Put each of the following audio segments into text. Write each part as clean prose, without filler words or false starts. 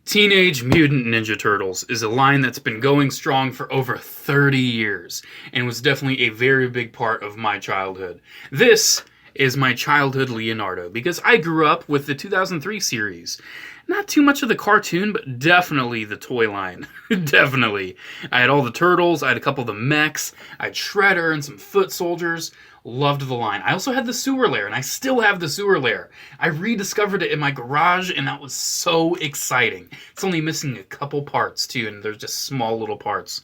Teenage Mutant Ninja Turtles is a line that's been going strong for over 30 years and was definitely a very big part of my childhood. This is my childhood Leonardo because I grew up with the 2003 series. Not too much of the cartoon, but definitely the toy line. Definitely. I had all the turtles, I had a couple of the mechs, I had Shredder and some foot soldiers. Loved the line. I also had the sewer lair, and I still have the sewer lair. I rediscovered it in my garage, and that was so exciting. It's only missing a couple parts, too, and there's just small little parts.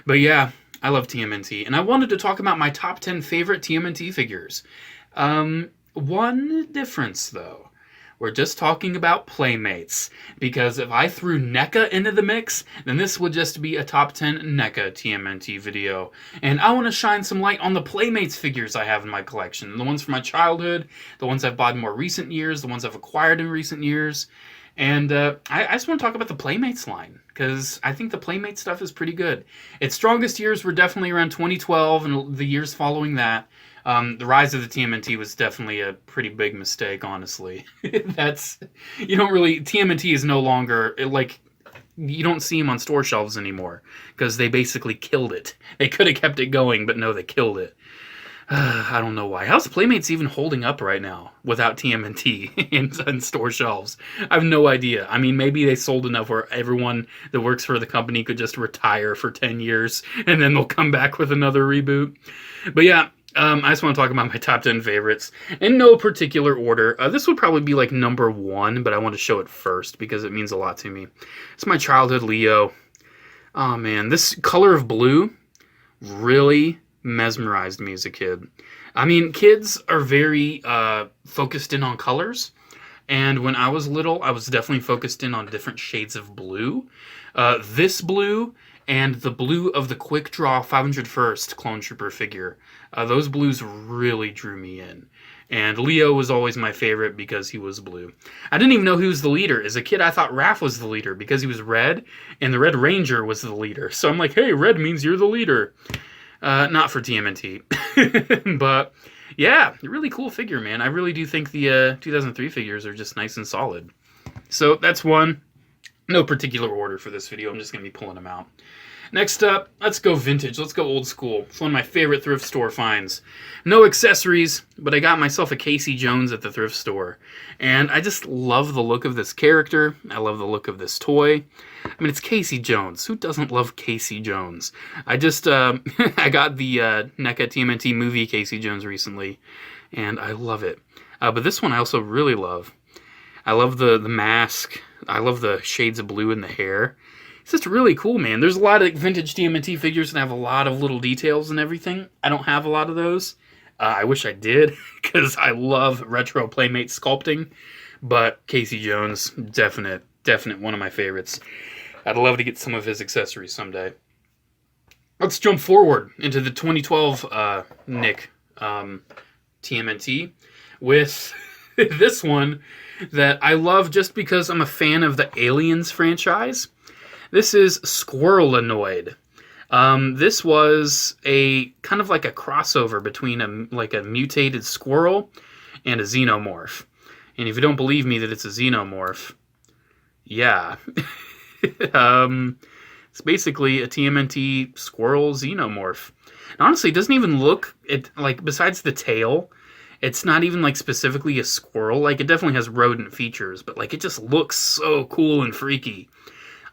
But yeah, I love TMNT, and I wanted to talk about my top 10 favorite TMNT figures. One difference, though. We're just talking about Playmates, because if I threw NECA into the mix, then this would just be a top 10 NECA TMNT video. And I want to shine some light on the Playmates figures I have in my collection. The ones from my childhood, the ones I've bought in more recent years, the ones I've acquired in recent years. And I just want to talk about the Playmates line, because I think the Playmates stuff is pretty good. Its strongest years were definitely around 2012 and the years following that. The rise of the TMNT was definitely a pretty big mistake, honestly. TMNT is no longer, you don't see them on store shelves anymore, because they basically killed it. They could have kept it going, but no, they killed it. I don't know why. How's Playmates even holding up right now without TMNT in store shelves? I have no idea. I mean, maybe they sold enough where everyone that works for the company could just retire for 10 years, and then they'll come back with another reboot. But yeah, I just want to talk about my top 10 favorites in no particular order. This would probably be like number 1, but I want to show it first because it means a lot to me. It's my childhood Leo. Oh man, this color of blue really mesmerized me as a kid. I mean, kids are very focused in on colors, and when I was little, I was definitely focused in on different shades of blue. This blue and the blue of the Quick Draw 501st Clone Trooper figure. Those blues really drew me in. And Leo was always my favorite because he was blue. I didn't even know he was the leader. As a kid, I thought Raph was the leader because he was red, and the Red Ranger was the leader. So I'm like, hey, red means you're the leader. Not for TMNT. But yeah, really cool figure, man. I really do think the 2003 figures are just nice and solid. So that's one. No particular order for this video. I'm just going to be pulling them out. Next up, let's go vintage. Let's go old school. It's one of my favorite thrift store finds. No accessories, but I got myself a Casey Jones at the thrift store. And I just love the look of this character. I love the look of this toy. I mean, it's Casey Jones. Who doesn't love Casey Jones? I just, I got the NECA TMNT movie Casey Jones recently, and I love it. But this one I also really love. I love the mask. I love the shades of blue in the hair. It's just really cool, man. There's a lot of vintage TMNT figures that have a lot of little details and everything. I don't have a lot of those. I wish I did, because I love retro Playmate sculpting. But Casey Jones, definite one of my favorites. I'd love to get some of his accessories someday. Let's jump forward into the 2012 Nick TMNT with this one that I love just because I'm a fan of the Aliens franchise. This is Squirrelanoid. This was a kind of like a crossover between a mutated squirrel and a xenomorph. And if you don't believe me that it's a xenomorph, yeah. It's basically a TMNT squirrel xenomorph. And honestly, it doesn't even look, besides the tail, it's not even specifically a squirrel. It definitely has rodent features, but it just looks so cool and freaky.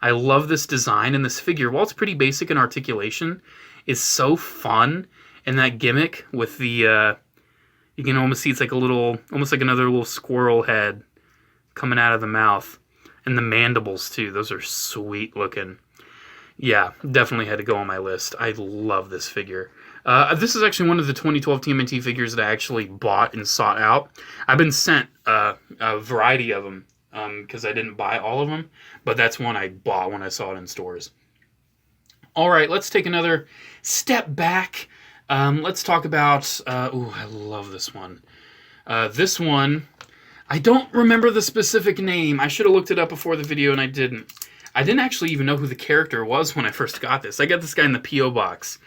I love this design, and this figure, while it's pretty basic in articulation, is so fun. And that gimmick with the, you can almost see it's almost like another little squirrel head coming out of the mouth. And the mandibles, too. Those are sweet looking. Yeah, definitely had to go on my list. I love this figure. This is actually one of the 2012 TMNT figures that I actually bought and sought out. I've been sent a variety of them because I didn't buy all of them, but that's one I bought when I saw it in stores. All right, let's take another step back. Let's talk about... I love this one. This one, I don't remember the specific name. I should have looked it up before the video, and I didn't. I didn't actually even know who the character was when I first got this. I got this guy in the P.O. box.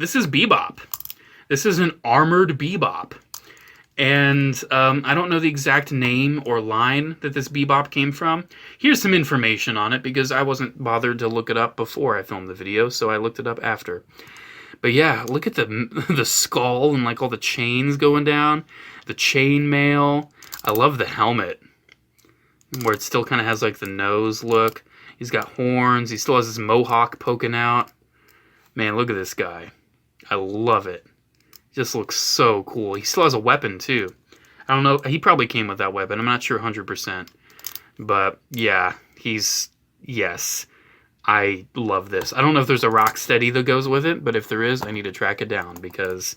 This is Bebop. This is an armored Bebop. And I don't know the exact name or line that this Bebop came from. Here's some information on it, because I wasn't bothered to look it up before I filmed the video, so I looked it up after. But yeah, look at the skull and like all the chains going down, the chainmail. I love the helmet, where it still kind of has like the nose look. He's got horns. He still has his mohawk poking out. Man, look at this guy. I love it. Just looks so cool. He still has a weapon too. I don't know. He probably came with that weapon. I'm not sure 100%. But yeah, yes. I love this. I don't know if there's a Rocksteady that goes with it, but if there is, I need to track it down, because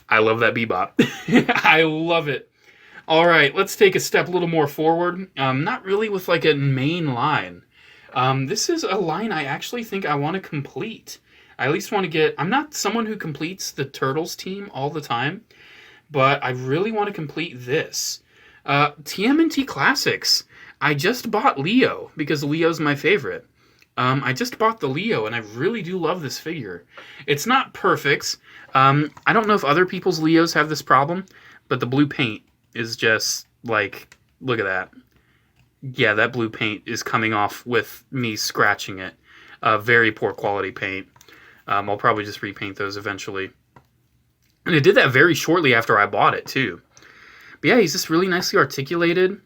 I love that Bebop. I love it. All right, let's take a step a little more forward. Not really with like a main line. This is a line I actually think I want to complete. I at least want to get... I'm not someone who completes the Turtles team all the time, but I really want to complete this. TMNT Classics. I just bought Leo, because Leo's my favorite. I just bought the Leo, and I really do love this figure. It's not perfect. I don't know if other people's Leos have this problem, but the blue paint is just, like, look at that. Yeah, that blue paint is coming off with me scratching it. Very poor quality paint. I'll probably just repaint those eventually. And it did that very shortly after I bought it, too. But yeah, he's just really nicely articulated.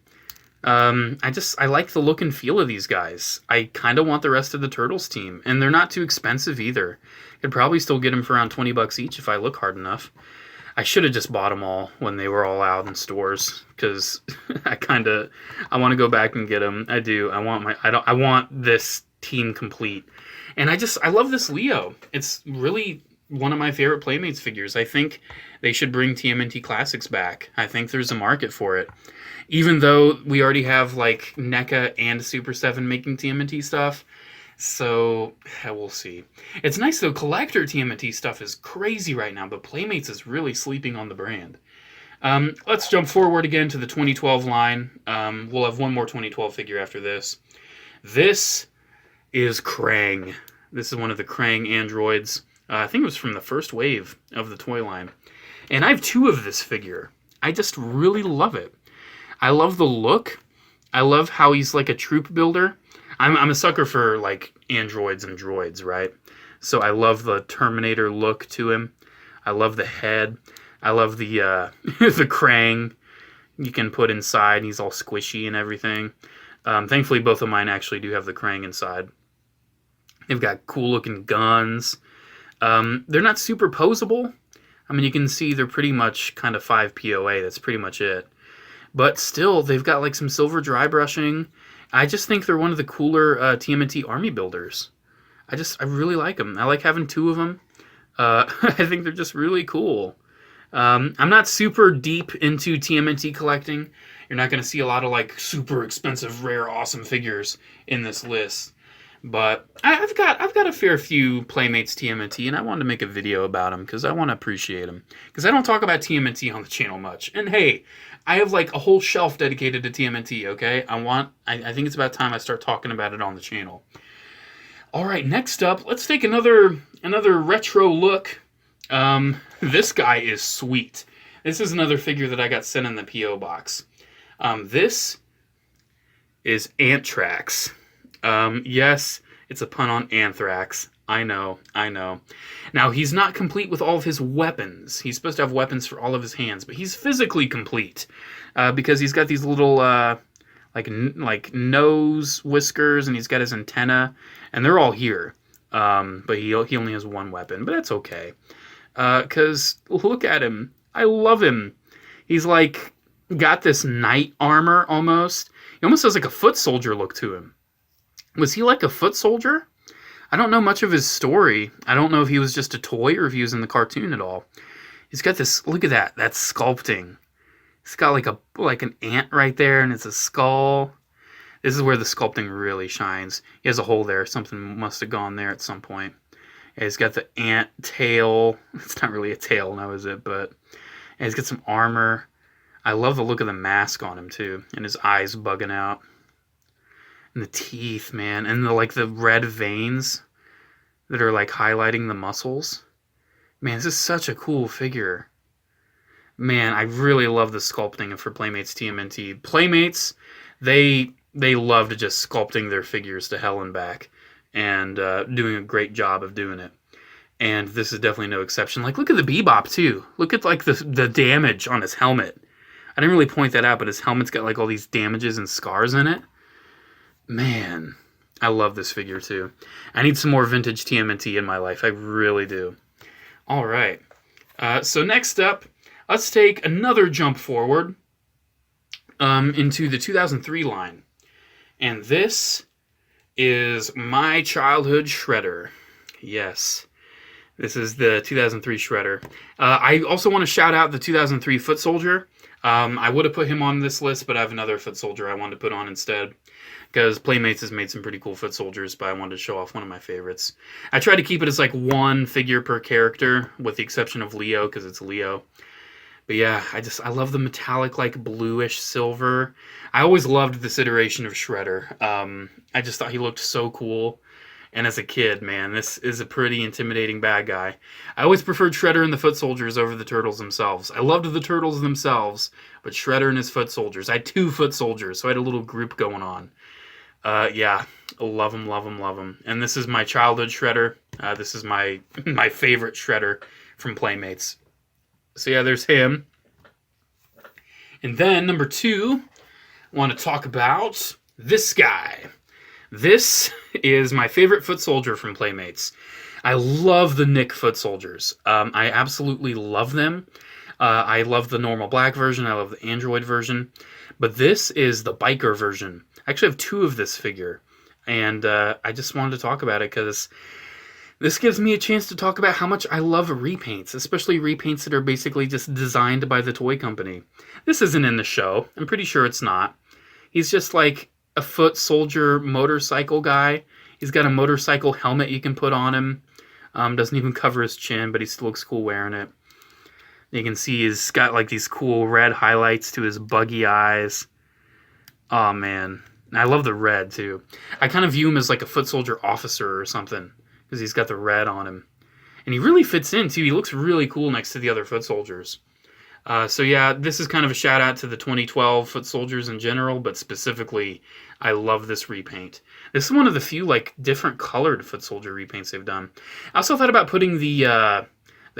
I like the look and feel of these guys. I kind of want the rest of the Turtles team, and they're not too expensive either. Could probably still get them for around 20 bucks each if I look hard enough. I should have just bought them all when they were all out in stores, because I want to go back and get them. I do. I want this team complete. And I love this Leo. It's really one of my favorite Playmates figures. I think they should bring TMNT Classics back. I think there's a market for it. Even though we already have like NECA and Super 7 making TMNT stuff. So, yeah, we'll see. It's nice though, collector TMNT stuff is crazy right now, but Playmates is really sleeping on the brand. Let's jump forward again to the 2012 line. We'll have one more 2012 figure after this. This is Krang. This is one of the Krang androids. I think it was from the first wave of the toy line. And I have two of this figure. I just really love it. I love the look. I love how he's like a troop builder. I'm a sucker for like androids and droids, right? So I love the Terminator look to him. I love the head. I love the the Krang you can put inside. He's all squishy and everything. Thankfully, both of mine actually do have the Krang inside. They've got cool looking guns. They're not super posable. I mean, you can see they're pretty much kind of 5 POA. That's pretty much it. But still, they've got like some silver dry brushing. I just think they're one of the cooler TMNT army builders. I really like them. I like having two of them. I think they're just really cool. I'm not super deep into TMNT collecting. You're not going to see a lot of like super expensive, rare, awesome figures in this list. But I've got a fair few Playmates TMNT, and I wanted to make a video about them because I want to appreciate them. Because I don't talk about TMNT on the channel much. And hey, I have like a whole shelf dedicated to TMNT, okay? I think it's about time I start talking about it on the channel. All right, next up, let's take another retro look. This guy is sweet. This is another figure that I got sent in the P.O. box. This is Antrax. Yes, it's a pun on anthrax. I know. Now, he's not complete with all of his weapons. He's supposed to have weapons for all of his hands, but he's physically complete because he's got these little like nose whiskers, and he's got his antenna, and they're all here. But he only has one weapon, but that's okay. Because look at him. I love him. He's like got this knight armor almost. He almost has like a foot soldier look to him. Was he like a foot soldier? I don't know much of his story. I don't know if he was just a toy or if he was in the cartoon at all. He's got this, look at that. That's sculpting. He's got like an ant right there, and it's a skull. This is where the sculpting really shines. He has a hole there. Something must have gone there at some point. Yeah, he's got the ant tail. It's not really a tail now, is it? But yeah, he's got some armor. I love the look of the mask on him, too. And his eyes bugging out. And the teeth, man. And the red veins that are like highlighting the muscles. Man, this is such a cool figure. Man, I really love the sculpting for Playmates TMNT. Playmates, they love to just sculpting their figures to hell and back, and doing a great job of doing it. And this is definitely no exception. Like, look at the Bebop too. Look at like the damage on his helmet. I didn't really point that out, but his helmet's got like all these damages and scars in it. Man, I love this figure too. I need some more vintage TMNT in my life. I really do. All right. So next up, let's take another jump forward into the 2003 line. And this is my childhood Shredder. Yes. This is the 2003 Shredder. I also want to shout out the 2003 Foot Soldier. I would have put him on this list, but I have another Foot Soldier I wanted to put on instead. Because Playmates has made some pretty cool Foot Soldiers, but I wanted to show off one of my favorites. I tried to keep it as like one figure per character, with the exception of Leo, because it's Leo. But yeah, I love the metallic, like, bluish silver. I always loved this iteration of Shredder. I just thought he looked so cool. And as a kid, man, this is a pretty intimidating bad guy. I always preferred Shredder and the Foot Soldiers over the Turtles themselves. I loved the Turtles themselves, but Shredder and his Foot Soldiers. I had 2 Foot Soldiers, so I had a little group going on. Yeah, love him, love him, love him. And this is my childhood Shredder. This is my favorite Shredder from Playmates. So yeah, there's him. And then, number 2, I want to talk about this guy. This is my favorite Foot Soldier from Playmates. I love the Nick Foot Soldiers. I absolutely love them. I love the normal black version. I love the Android version. But this is the biker version. I actually have 2 of this figure. And I just wanted to talk about it because this gives me a chance to talk about how much I love repaints, especially repaints that are basically just designed by the toy company. This isn't in the show. I'm pretty sure it's not. He's just like a Foot Soldier motorcycle guy. He's got a motorcycle helmet you can put on him. Doesn't even cover his chin, but he still looks cool wearing it. You can see he's got like these cool red highlights to his buggy eyes. Oh man, I love the red too. I kind of view him as like a Foot Soldier officer or something because he's got the red on him. And he really fits in too. He looks really cool next to the other Foot Soldiers. So yeah, this is kind of a shout out to the 2012 Foot Soldiers in general, but specifically, I love this repaint. This is one of the few like different colored Foot Soldier repaints they've done. I also thought about putting the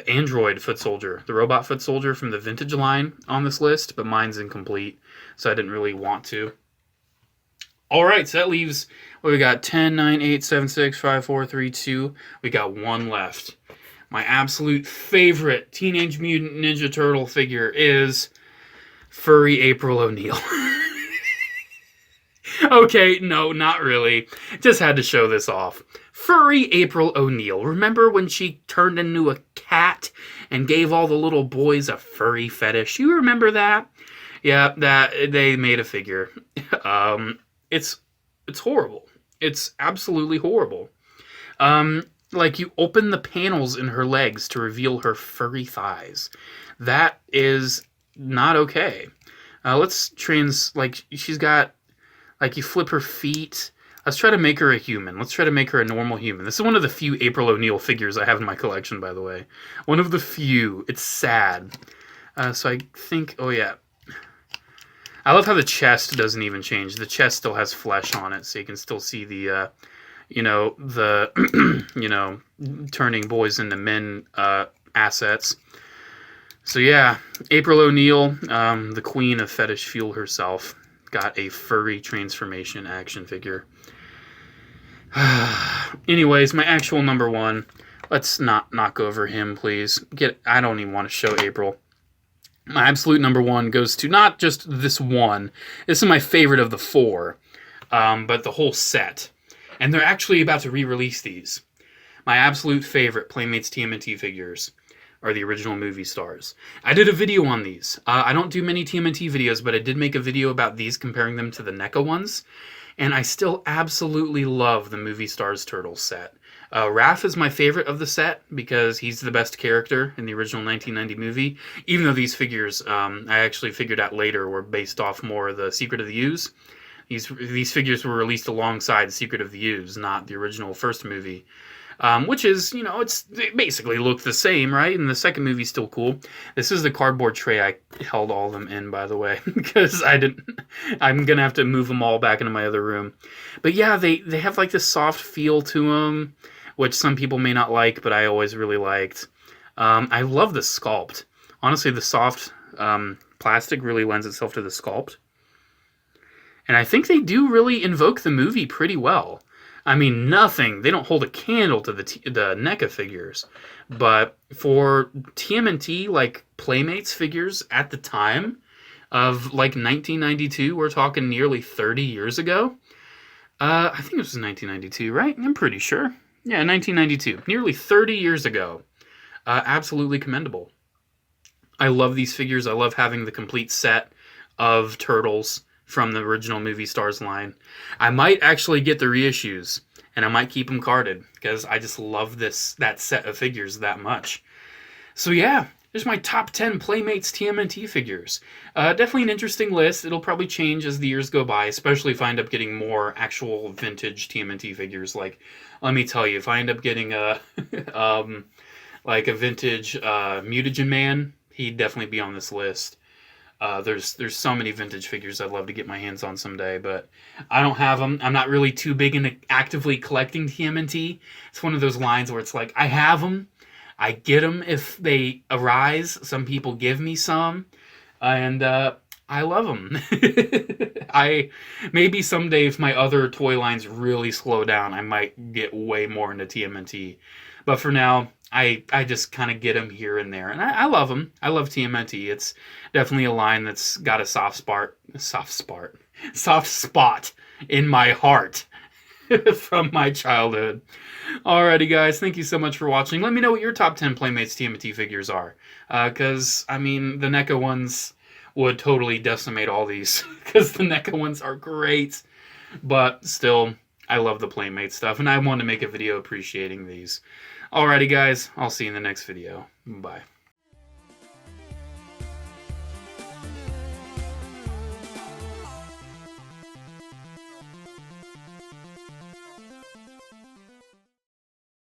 Android Foot Soldier, the robot Foot Soldier from the vintage line on this list, but mine's incomplete, so I didn't really want to. All right, so that leaves, what we got, 10, 9, 8, 7, 6, 5, 4, 3, 2. We got 1 left. My absolute favorite Teenage Mutant Ninja Turtle figure is Furry April O'Neil. Okay, no, not really. Just had to show this off. Furry April O'Neil. Remember when she turned into a cat and gave all the little boys a furry fetish? You remember that? Yeah, that they made a figure. It's horrible. It's absolutely horrible. Like, you open the panels in her legs to reveal her furry thighs. That is not okay. She's got, like, you flip her feet. Let's try to make her a human. Let's try to make her a normal human. This is one of the few April O'Neil figures I have in my collection, by the way. One of the few. It's sad. So I think, oh yeah. I love how the chest doesn't even change. The chest still has flesh on it, so you can still see the, turning boys into men assets. So yeah, April O'Neil, the queen of fetish fuel herself, got a furry transformation action figure. Anyways, my actual number 1. Let's not knock over him, please. I don't even want to show April. My absolute number 1 goes to not just this one. This is my favorite of the 4, but the whole set. And they're actually about to re-release these. My absolute favorite Playmates TMNT figures are the original movie stars. I did a video on these. I don't do many TMNT videos, but I did make a video about these, comparing them to the NECA ones. And I still absolutely love the movie stars Turtles set. Raph is my favorite of the set because he's the best character in the original 1990 movie. Even though these figures, I actually figured out later, were based off more of the Secret of the Ooze. These figures were released alongside Secret of the Ooze, not the original first movie. which is, you know, they basically look the same, right? And the second movie's still cool. This is the cardboard tray I held all of them in, by the way, because I'm gonna have to move them all back into my other room. But yeah, they have like this soft feel to them, which some people may not like, but I always really liked. I love the sculpt. Honestly, the soft plastic really lends itself to the sculpt. And I think they do really invoke the movie pretty well. I mean, they don't hold a candle to the NECA figures. But for TMNT, like, Playmates figures at the time of, like, 1992, we're talking nearly 30 years ago. I think it was 1992, right? I'm pretty sure. Yeah, 1992. Nearly 30 years ago. Absolutely commendable. I love these figures. I love having the complete set of Turtles from the original Movie Stars line. I might actually get the reissues, and I might keep them carded, because I just love that set of figures that much. So yeah, there's my top 10 Playmates TMNT figures. Definitely an interesting list. It'll probably change as the years go by, especially if I end up getting more actual vintage TMNT figures. Like, let me tell you, if I end up getting a like a vintage Mutagen Man, he'd definitely be on this list. There's so many vintage figures I'd love to get my hands on someday, but I don't have them. I'm not really too big into actively collecting TMNT. It's one of those lines where it's like, I have them, I get them if they arise. Some people give me some, and I love them. Maybe someday, if my other toy lines really slow down, I might get way more into TMNT. But for now, I just kind of get them here and there, and I love them. I love TMNT. It's definitely a line that's got a soft spot in my heart from my childhood. Alrighty, guys, thank you so much for watching. Let me know what your top 10 Playmates TMNT figures are, because I mean, the NECA ones would totally decimate all these, because the NECA ones are great, but still, I love the Playmate stuff, and I wanted to make a video appreciating these. Alrighty, guys, I'll see you in the next video. Bye.